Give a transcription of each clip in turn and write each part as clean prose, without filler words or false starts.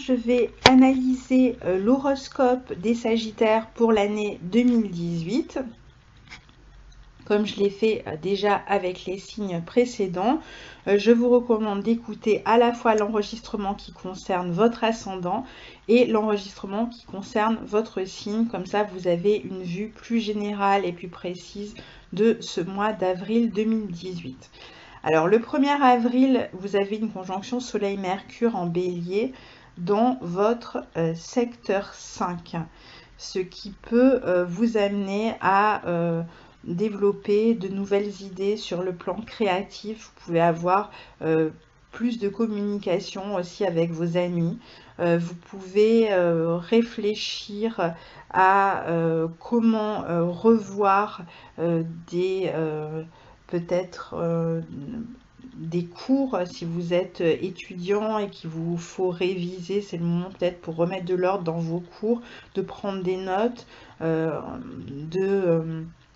je vais analyser l'horoscope des Sagittaires pour l'année 2018. Comme je l'ai fait déjà avec les signes précédents, je vous recommande d'écouter à la fois l'enregistrement qui concerne votre ascendant et l'enregistrement qui concerne votre signe. Comme ça, vous avez une vue plus générale et plus précise de ce mois d'avril 2018. Alors, le 1er avril, vous avez une conjonction Soleil-Mercure en Bélier dans votre secteur 5, ce qui peut vous amener à développer de nouvelles idées sur le plan créatif. Vous pouvez avoir plus de communication aussi avec vos amis. Vous pouvez réfléchir à comment revoir peut-être des cours si vous êtes étudiant et qu'il vous faut réviser. C'est le moment peut-être pour remettre de l'ordre dans vos cours, de prendre des notes,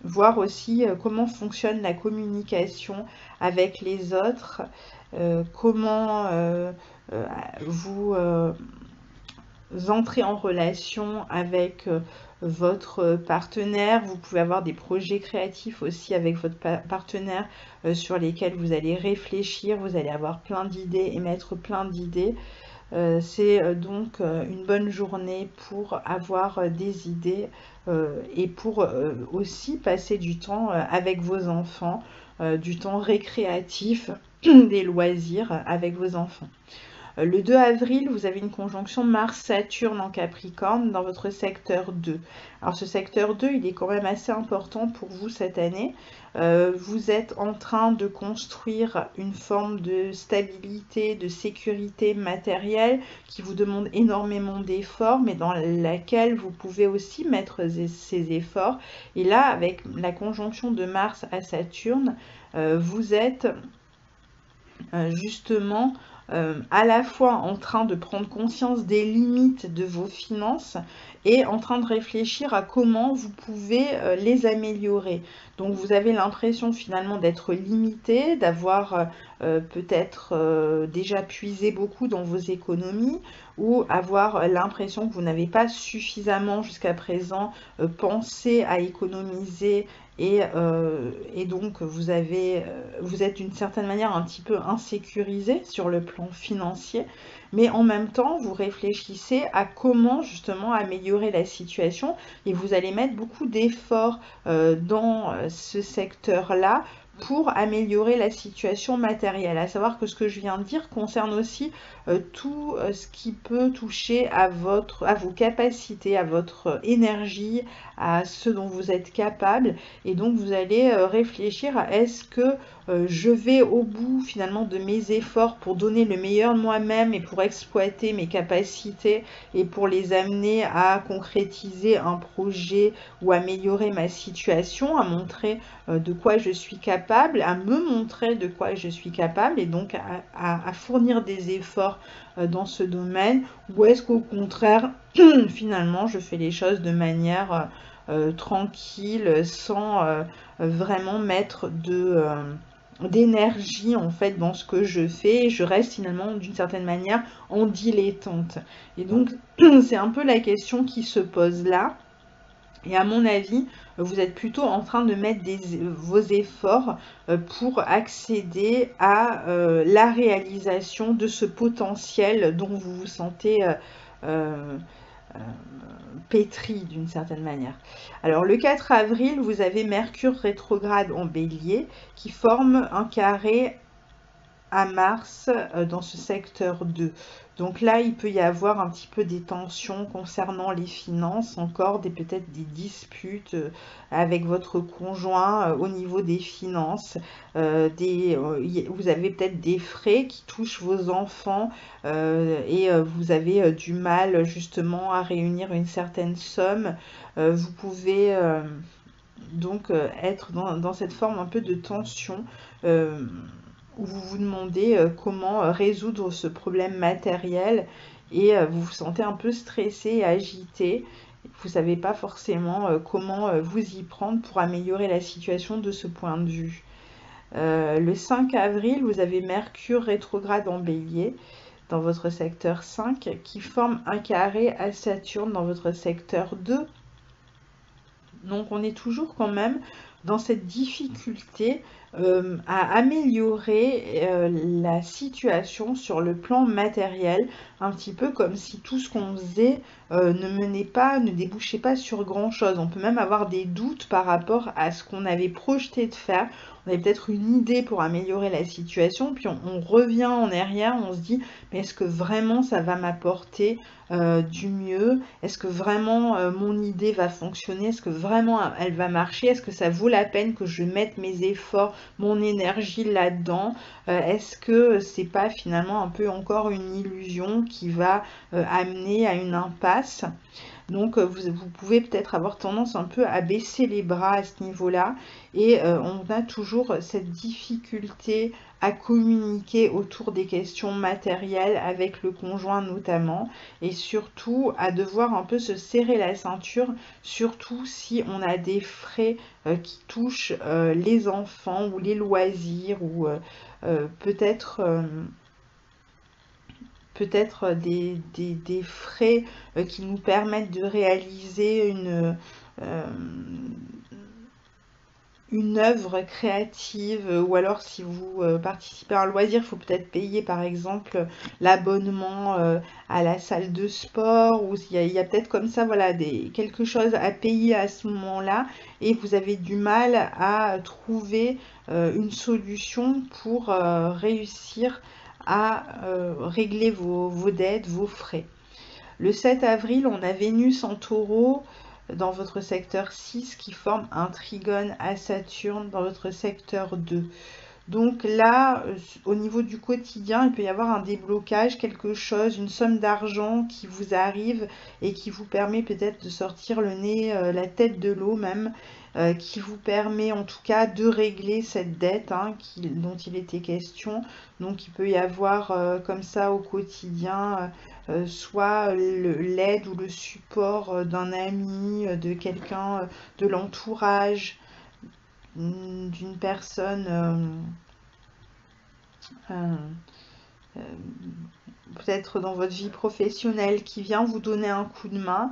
voir aussi comment fonctionne la communication avec les autres, comment vous entrez en relation avec votre partenaire. Vous pouvez avoir des projets créatifs aussi avec votre partenaire sur lesquels vous allez réfléchir, vous allez avoir plein d'idées, émettre plein d'idées. C'est donc une bonne journée pour avoir des idées et pour aussi passer du temps avec vos enfants, du temps récréatif, des loisirs avec vos enfants. Le 2 avril, vous avez une conjonction Mars-Saturne en Capricorne dans votre secteur 2. Alors ce secteur 2, il est quand même assez important pour vous cette année. Vous êtes en train de construire une forme de stabilité, de sécurité matérielle qui vous demande énormément d'efforts, mais dans laquelle vous pouvez aussi mettre ces efforts. Et là, avec la conjonction de Mars à Saturne, vous êtes justement à la fois en train de prendre conscience des limites de vos finances et en train de réfléchir à comment vous pouvez les améliorer. Donc vous avez l'impression finalement d'être limité, d'avoir peut-être déjà puisé beaucoup dans vos économies ou avoir l'impression que vous n'avez pas suffisamment jusqu'à présent pensé à économiser et donc vous êtes d'une certaine manière un petit peu insécurisé sur le plan financier, mais en même temps vous réfléchissez à comment justement améliorer la situation et vous allez mettre beaucoup d'efforts dans ce secteur-là pour améliorer la situation matérielle. À savoir que ce que je viens de dire concerne aussi tout ce qui peut toucher à vos capacités, à votre énergie, à ce dont vous êtes capable. Et donc vous allez réfléchir à est-ce que je vais au bout finalement de mes efforts pour donner le meilleur de moi-même et pour exploiter mes capacités et pour les amener à concrétiser un projet ou améliorer ma situation, à montrer de quoi je suis capable, à me montrer de quoi je suis capable et donc à fournir des efforts dans ce domaine, ou est-ce qu'au contraire finalement je fais les choses de manière tranquille sans vraiment mettre d'énergie en fait dans ce que je fais, je reste finalement d'une certaine manière en dilettante. Et donc c'est un peu la question qui se pose là. Et à mon avis, vous êtes plutôt en train de mettre vos efforts pour accéder à la réalisation de ce potentiel dont vous vous sentez pétri d'une certaine manière. Alors le 4 avril, vous avez Mercure rétrograde en Bélier qui forme un carré à Mars dans ce secteur 2. Donc là, il peut y avoir un petit peu des tensions concernant les finances, encore peut-être des disputes avec votre conjoint au niveau des finances. Vous avez peut-être des frais qui touchent vos enfants et vous avez du mal justement à réunir une certaine somme. Vous pouvez donc être dans cette forme un peu de tension où vous vous demandez comment résoudre ce problème matériel et vous vous sentez un peu stressé et agité. Vous ne savez pas forcément comment vous y prendre pour améliorer la situation de ce point de vue. Le 5 avril, vous avez Mercure rétrograde en Bélier. dans votre secteur 5 qui forme un carré à Saturne dans votre secteur 2. Donc on est toujours quand même dans cette difficulté à améliorer la situation sur le plan matériel, un petit peu comme si tout ce qu'on faisait ne débouchait pas sur grand chose. On peut même avoir des doutes par rapport à ce qu'on avait projeté de faire. On avait peut-être une idée pour améliorer la situation, puis on revient en arrière, on se dit mais est-ce que vraiment ça va m'apporter du mieux? Est-ce que vraiment mon idée va fonctionner? Est-ce que vraiment elle va marcher? Est-ce que ça vaut la peine que je mette mes efforts, mon énergie là-dedans? Est-ce que c'est pas finalement un peu encore une illusion qui va amener à une impasse? Donc vous pouvez peut-être avoir tendance un peu à baisser les bras à ce niveau-là et on a toujours cette difficulté à communiquer autour des questions matérielles avec le conjoint notamment et surtout à devoir un peu se serrer la ceinture, surtout si on a des frais qui touchent les enfants ou les loisirs ou peut-être des frais qui nous permettent de réaliser euh, une œuvre créative ou alors si vous participez à un loisir, il faut peut-être payer par exemple l'abonnement à la salle de sport ou il y a peut-être comme ça voilà quelque chose à payer à ce moment-là et vous avez du mal à trouver une solution pour réussir à régler vos dettes, vos frais. Le 7 avril, on a Vénus en taureau dans votre secteur 6 qui forme un trigone à Saturne dans votre secteur 2. Donc là, au niveau du quotidien, il peut y avoir un déblocage, quelque chose, une somme d'argent qui vous arrive et qui vous permet peut-être de sortir le nez, la tête de l'eau même, qui vous permet en tout cas de régler cette dette dont il était question. Donc il peut y avoir comme ça au quotidien soit l'aide ou le support d'un ami, de quelqu'un de l'entourage, d'une personne peut-être dans votre vie professionnelle qui vient vous donner un coup de main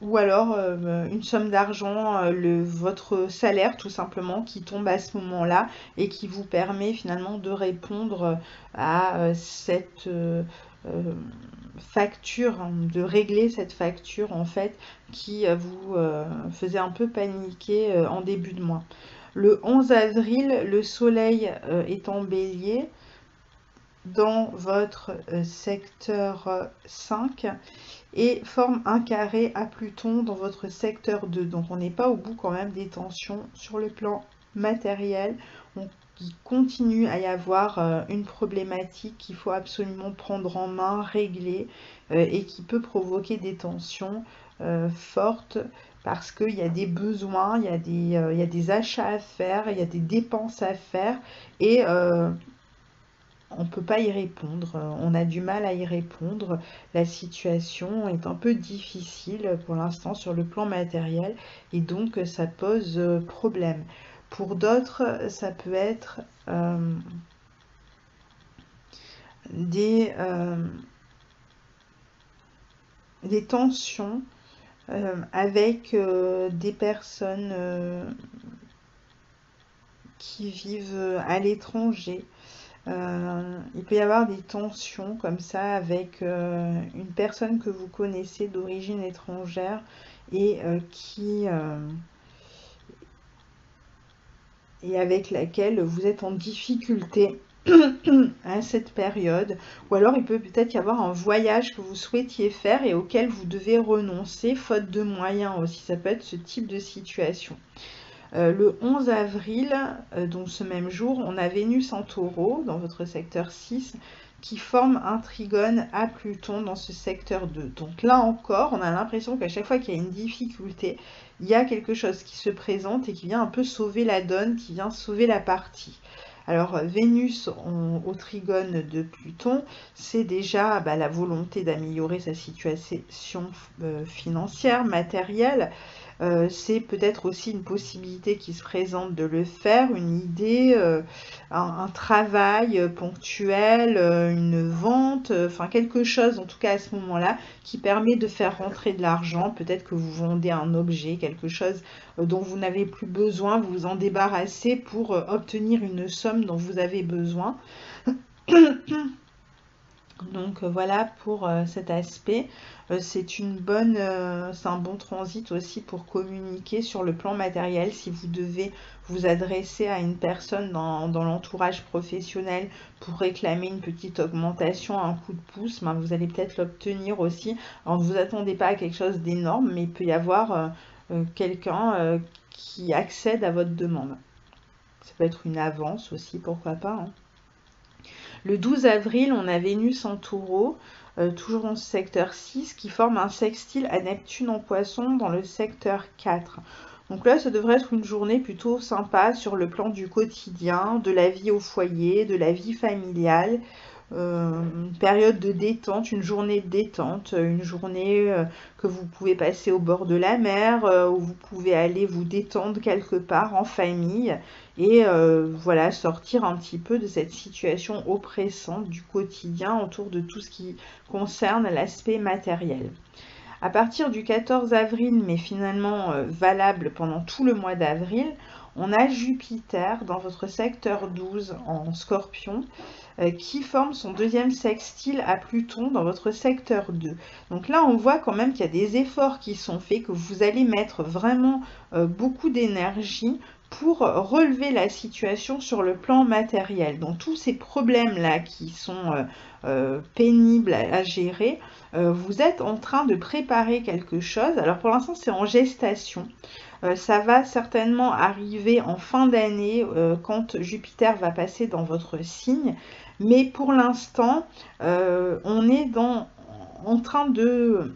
ou alors une somme d'argent, votre salaire tout simplement qui tombe à ce moment-là et qui vous permet finalement de répondre à cette facture, de régler cette facture en fait qui vous faisait un peu paniquer en début de mois. Le 11 avril, le soleil est en bélier dans votre secteur 5 et forme un carré à Pluton dans votre secteur 2. Donc on n'est pas au bout quand même des tensions sur le plan matériel. Il continue à y avoir une problématique qu'il faut absolument prendre en main, régler et qui peut provoquer des tensions fortes parce qu'il y a des besoins, il y a des achats à faire, il y a des dépenses à faire et on ne peut pas y répondre, on a du mal à y répondre. La situation est un peu difficile pour l'instant sur le plan matériel et donc ça pose problème. Pour d'autres, ça peut être des tensions avec des personnes qui vivent à l'étranger. Il peut y avoir des tensions comme ça avec une personne que vous connaissez d'origine étrangère et avec laquelle vous êtes en difficulté à cette période. Ou alors il peut peut-être y avoir un voyage que vous souhaitiez faire et auquel vous devez renoncer faute de moyens aussi. Ça peut être ce type de situation. Le 11 avril, donc ce même jour, on a Vénus en taureau dans votre secteur 6 qui forme un trigone à Pluton dans ce secteur 2. Donc là encore, on a l'impression qu'à chaque fois qu'il y a une difficulté, il y a quelque chose qui se présente et qui vient un peu sauver la donne, qui vient sauver la partie. Alors Vénus au trigone de Pluton, c'est déjà la volonté d'améliorer sa situation financière, matérielle, c'est peut-être aussi une possibilité qui se présente de le faire, une idée, un travail ponctuel, une vente, enfin quelque chose en tout cas à ce moment-là qui permet de faire rentrer de l'argent. Peut-être que vous vendez un objet, quelque chose dont vous n'avez plus besoin, vous vous en débarrassez pour obtenir une somme dont vous avez besoin. Donc voilà pour cet aspect. C'est un bon transit aussi pour communiquer sur le plan matériel. Si vous devez vous adresser à une personne dans l'entourage professionnel pour réclamer une petite augmentation, un coup de pouce, ben vous allez peut-être l'obtenir aussi. Alors ne vous attendez pas à quelque chose d'énorme, mais il peut y avoir quelqu'un qui accède à votre demande. Ça peut être une avance aussi, pourquoi pas, hein. Le 12 avril, on a Vénus en taureau, toujours dans ce secteur 6, qui forme un sextile à Neptune en poisson dans le secteur 4. Donc là, ça devrait être une journée plutôt sympa sur le plan du quotidien, de la vie au foyer, de la vie familiale. Une période de détente, une journée de détente, une journée que vous pouvez passer au bord de la mer, où vous pouvez aller vous détendre quelque part en famille et voilà, sortir un petit peu de cette situation oppressante du quotidien autour de tout ce qui concerne l'aspect matériel. À partir du 14 avril, mais finalement valable pendant tout le mois d'avril, on a Jupiter dans votre secteur 12 en Scorpion qui forme son deuxième sextile à Pluton dans votre secteur 2. Donc là, on voit quand même qu'il y a des efforts qui sont faits, que vous allez mettre vraiment beaucoup d'énergie pour relever la situation sur le plan matériel. Donc tous ces problèmes-là qui sont pénibles à gérer, vous êtes en train de préparer quelque chose. Alors pour l'instant, c'est en gestation. Ça va certainement arriver en fin d'année quand Jupiter va passer dans votre signe. Mais pour l'instant, on est en train de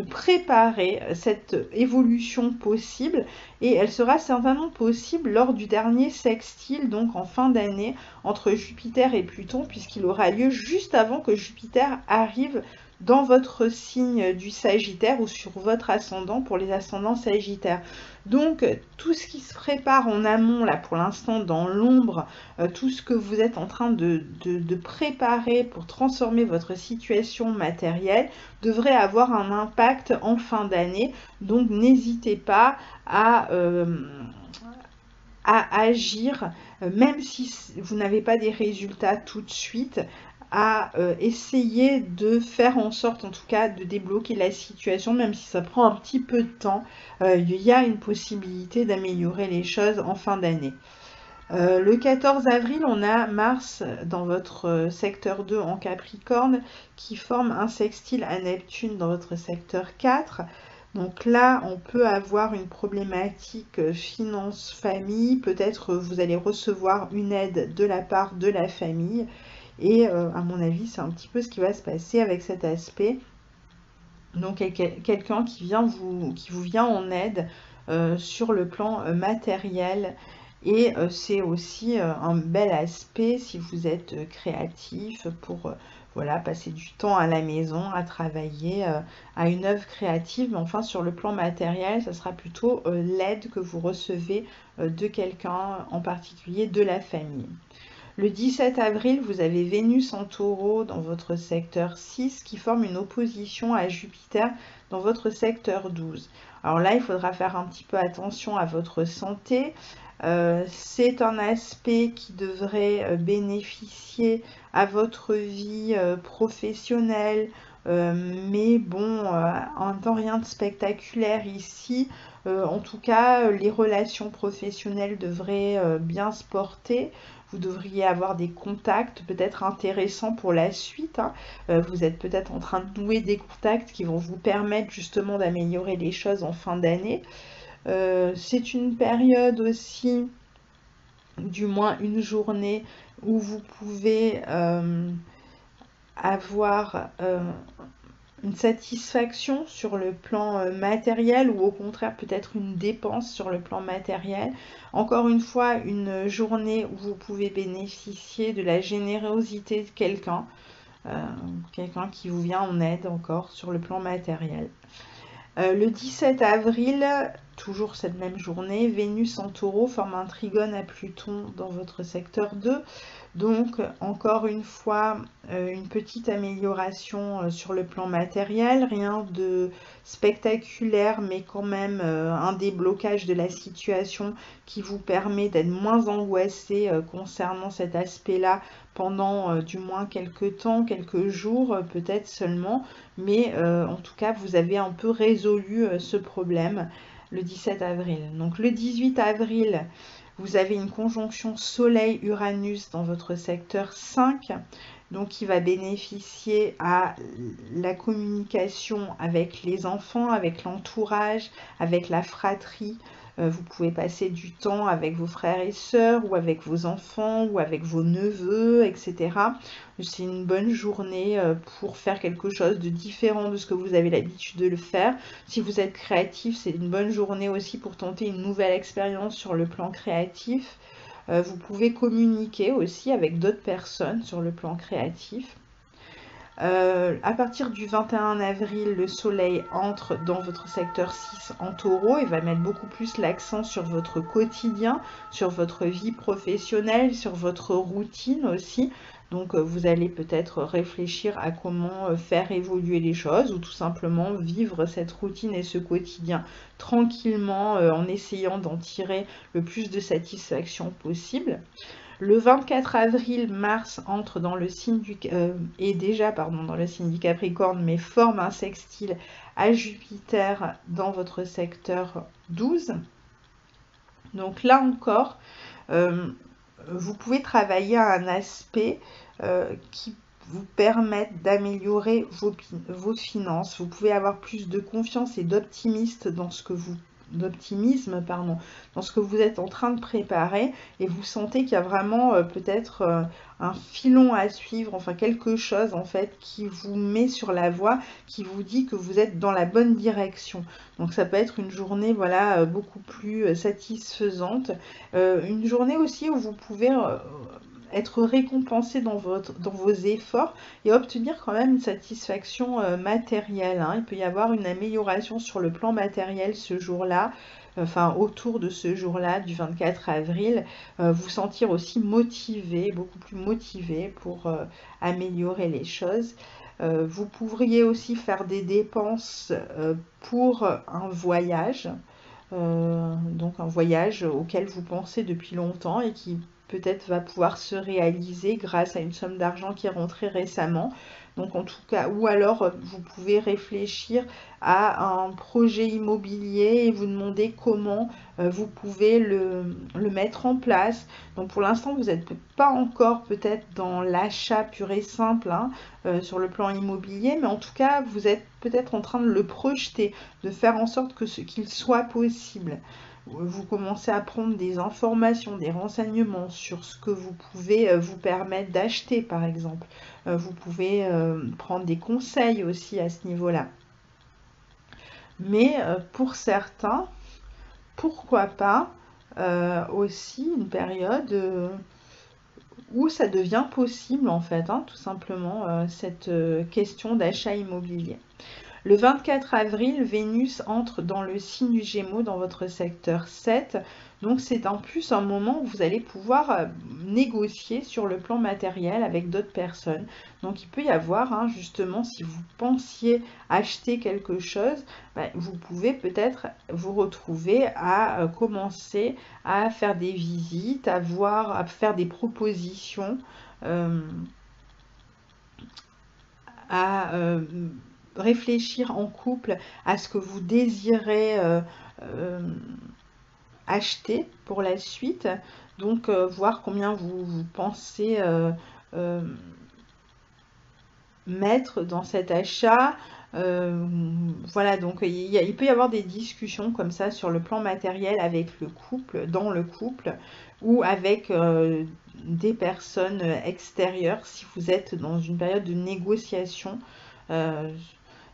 préparer cette évolution possible et elle sera certainement possible lors du dernier sextile, donc en fin d'année, entre Jupiter et Pluton, puisqu'il aura lieu juste avant que Jupiter arrive dans votre signe du Sagittaire ou sur votre ascendant pour les ascendants Sagittaires. Donc tout ce qui se prépare en amont là pour l'instant dans l'ombre, tout ce que vous êtes en train de préparer pour transformer votre situation matérielle devrait avoir un impact en fin d'année. Donc n'hésitez pas à agir, même si vous n'avez pas des résultats tout de suite, à essayer de faire en sorte en tout cas de débloquer la situation, même si ça prend un petit peu de temps. Il y a une possibilité d'améliorer les choses en fin d'année. Le 14 avril, on a Mars dans votre secteur 2 en Capricorne qui forme un sextile à Neptune dans votre secteur 4. Donc là, on peut avoir une problématique finance-famille. Peut-être vous allez recevoir une aide de la part de la famille. Et à mon avis, c'est un petit peu ce qui va se passer avec cet aspect. Donc quelqu'un qui vous vient en aide sur le plan matériel. Et c'est aussi un bel aspect si vous êtes créatif pour voilà, passer du temps à la maison, à travailler à une œuvre créative. Mais enfin, sur le plan matériel, ça sera plutôt l'aide que vous recevez de quelqu'un en particulier, de la famille. Le 17 avril, vous avez Vénus en taureau dans votre secteur 6 qui forme une opposition à Jupiter dans votre secteur 12. Alors là, il faudra faire un petit peu attention à votre santé. C'est un aspect qui devrait bénéficier à votre vie professionnelle, mais bon, en même temps, rien de spectaculaire ici. En tout cas, les relations professionnelles devraient bien se porter. Vous devriez avoir des contacts peut-être intéressants pour la suite, hein. Vous êtes peut-être en train de nouer des contacts qui vont vous permettre justement d'améliorer les choses en fin d'année. C'est une période aussi, du moins une journée, où vous pouvez avoir une satisfaction sur le plan matériel ou au contraire peut-être une dépense sur le plan matériel. Encore une fois, une journée où vous pouvez bénéficier de la générosité de quelqu'un qui vous vient en aide encore sur le plan matériel. Le 17 avril, toujours cette même journée, Vénus en Taureau forme un trigone à Pluton dans votre secteur 2. Donc, encore une fois, une petite amélioration sur le plan matériel, rien de spectaculaire, mais quand même un déblocage de la situation qui vous permet d'être moins angoissé concernant cet aspect-là pendant du moins quelques temps, quelques jours peut-être seulement, mais en tout cas, vous avez un peu résolu ce problème le 17 avril. Donc le 18 avril, vous avez une conjonction Soleil-Uranus dans votre secteur 5, donc qui va bénéficier à la communication avec les enfants, avec l'entourage, avec la fratrie. Vous pouvez passer du temps avec vos frères et sœurs ou avec vos enfants ou avec vos neveux, etc. C'est une bonne journée pour faire quelque chose de différent de ce que vous avez l'habitude de le faire. Si vous êtes créatif, c'est une bonne journée aussi pour tenter une nouvelle expérience sur le plan créatif. Vous pouvez communiquer aussi avec d'autres personnes sur le plan créatif. À partir du 21 avril, le soleil entre dans votre secteur 6 en taureau et va mettre beaucoup plus l'accent sur votre quotidien, sur votre vie professionnelle, sur votre routine aussi. Donc vous allez peut-être réfléchir à comment faire évoluer les choses ou tout simplement vivre cette routine et ce quotidien tranquillement en essayant d'en tirer le plus de satisfaction possible. Le 24 avril, Mars entre dans le signe dans le signe du Capricorne, mais forme un sextile à Jupiter dans votre secteur 12. Donc là encore, vous pouvez travailler à un aspect qui vous permette d'améliorer vos finances. Vous pouvez avoir plus de confiance et d'optimisme dans ce que vous êtes en train de préparer et vous sentez qu'il y a vraiment peut-être un filon à suivre, enfin quelque chose en fait qui vous met sur la voie, qui vous dit que vous êtes dans la bonne direction. Donc ça peut être une journée voilà beaucoup plus satisfaisante, une journée aussi où vous pouvez être récompensé dans vos efforts et obtenir quand même une satisfaction matérielle. Il peut y avoir une amélioration sur le plan matériel ce jour-là, enfin autour de ce jour-là du 24 avril, vous sentir aussi motivé, beaucoup plus motivé pour améliorer les choses. Vous pourriez aussi faire des dépenses pour un voyage, donc un voyage auquel vous pensez depuis longtemps et qui peut-être va pouvoir se réaliser grâce à une somme d'argent qui est rentrée récemment. Donc en tout cas, ou alors vous pouvez réfléchir à un projet immobilier et vous demander comment vous pouvez le mettre en place. Donc pour l'instant, vous n'êtes pas encore peut-être dans l'achat pur et simple sur le plan immobilier, mais en tout cas, vous êtes peut-être en train de le projeter, de faire en sorte qu'il soit possible. Vous commencez à prendre des informations, des renseignements sur ce que vous pouvez vous permettre d'acheter, par exemple. Vous pouvez prendre des conseils aussi à ce niveau-là. Mais pour certains, pourquoi pas aussi une période où ça devient possible, en fait, tout simplement, cette question d'achat immobilier. Le 24 avril, Vénus entre dans le signe du Gémeaux dans votre secteur 7. Donc c'est en plus un moment où vous allez pouvoir négocier sur le plan matériel avec d'autres personnes. Donc il peut y avoir, justement, si vous pensiez acheter quelque chose, vous pouvez peut-être vous retrouver à commencer à faire des visites, à faire des propositions, réfléchir en couple à ce que vous désirez acheter pour la suite. Donc voir combien vous pensez mettre dans cet achat. Voilà, donc il peut y avoir des discussions comme ça sur le plan matériel avec le couple, dans le couple, ou avec des personnes extérieures si vous êtes dans une période de négociation.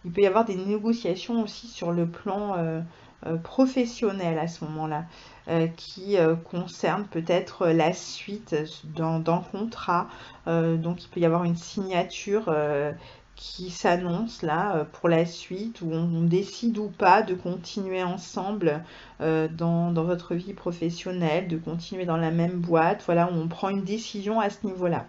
Il peut y avoir des négociations aussi sur le plan professionnel à ce moment-là, qui concernent peut-être la suite d'un contrat. Donc il peut y avoir une signature qui s'annonce là pour la suite, où on décide ou pas de continuer ensemble dans votre vie professionnelle, de continuer dans la même boîte, voilà, où on prend une décision à ce niveau-là.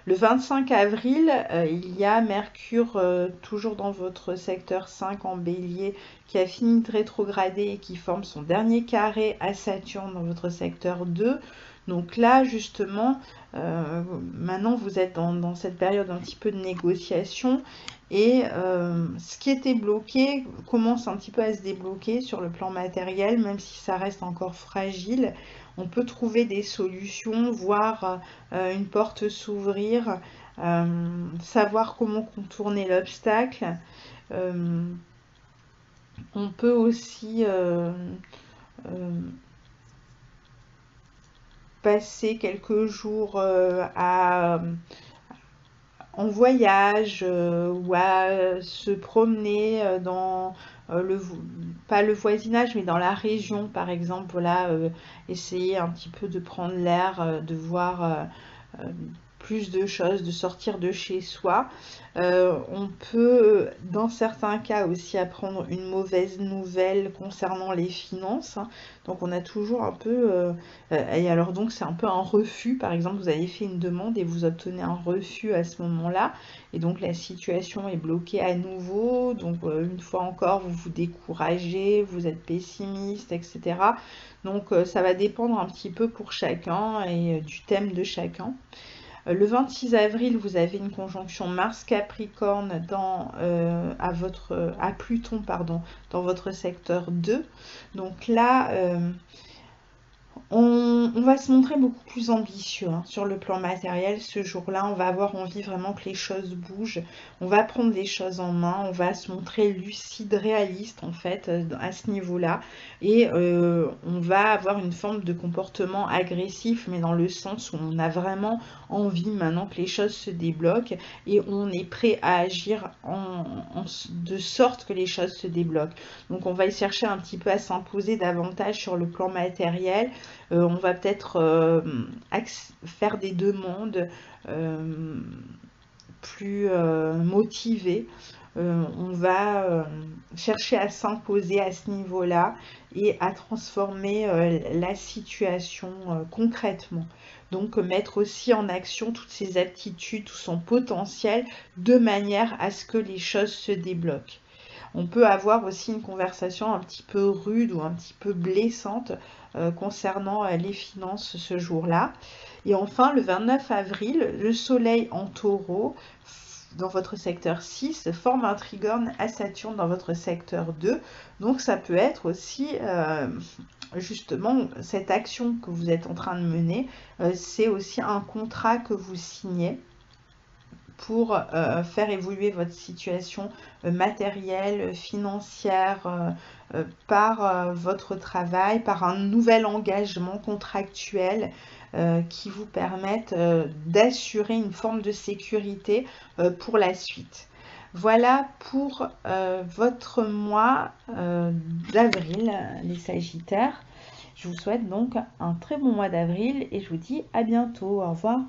Le 25 avril, il y a Mercure toujours dans votre secteur 5 en bélier qui a fini de rétrograder et qui forme son dernier carré à Saturne dans votre secteur 2. Donc là, justement, maintenant vous êtes dans cette période un petit peu de négociation et ce qui était bloqué commence un petit peu à se débloquer sur le plan matériel, même si ça reste encore fragile. On peut trouver des solutions, voir une porte s'ouvrir, savoir comment contourner l'obstacle. On peut aussi passer quelques jours en voyage ou à se promener dans pas le voisinage, mais dans la région, par exemple, voilà, essayer un petit peu de prendre l'air, de voir plus de choses, de sortir de chez soi. On peut, dans certains cas, aussi apprendre une mauvaise nouvelle concernant les finances. Donc, on a toujours un peu... et alors, donc, c'est un peu un refus. Par exemple, vous avez fait une demande et vous obtenez un refus à ce moment-là. Et donc, la situation est bloquée à nouveau. Donc, une fois encore, vous vous découragez, vous êtes pessimiste, etc. Donc, ça va dépendre un petit peu pour chacun et du thème de chacun. Le 26 avril, vous avez une conjonction Mars-Capricorne à Pluton, pardon, dans votre secteur 2. Donc là, on va se montrer beaucoup plus ambitieux sur le plan matériel ce jour-là. On va avoir envie vraiment que les choses bougent. On va prendre les choses en main. On va se montrer lucide, réaliste en fait à ce niveau-là. Et on va avoir une forme de comportement agressif, mais dans le sens où on a vraiment envie maintenant que les choses se débloquent et on est prêt à agir de sorte que les choses se débloquent. Donc on va y chercher un petit peu à s'imposer davantage sur le plan matériel. On va peut-être faire des demandes plus motivées. On va chercher à s'imposer à ce niveau-là et à transformer la situation concrètement. Donc mettre aussi en action toutes ses aptitudes, tout son potentiel, de manière à ce que les choses se débloquent. On peut avoir aussi une conversation un petit peu rude ou un petit peu blessante concernant les finances ce jour-là. Et enfin, le 29 avril, le soleil en taureau dans votre secteur 6 forme un trigone à Saturne dans votre secteur 2. Donc ça peut être aussi justement cette action que vous êtes en train de mener, c'est aussi un contrat que vous signez pour faire évoluer votre situation matérielle, financière, par votre travail, par un nouvel engagement contractuel qui vous permette d'assurer une forme de sécurité pour la suite. Voilà pour votre mois d'avril, les Sagittaires. Je vous souhaite donc un très bon mois d'avril et je vous dis à bientôt. Au revoir.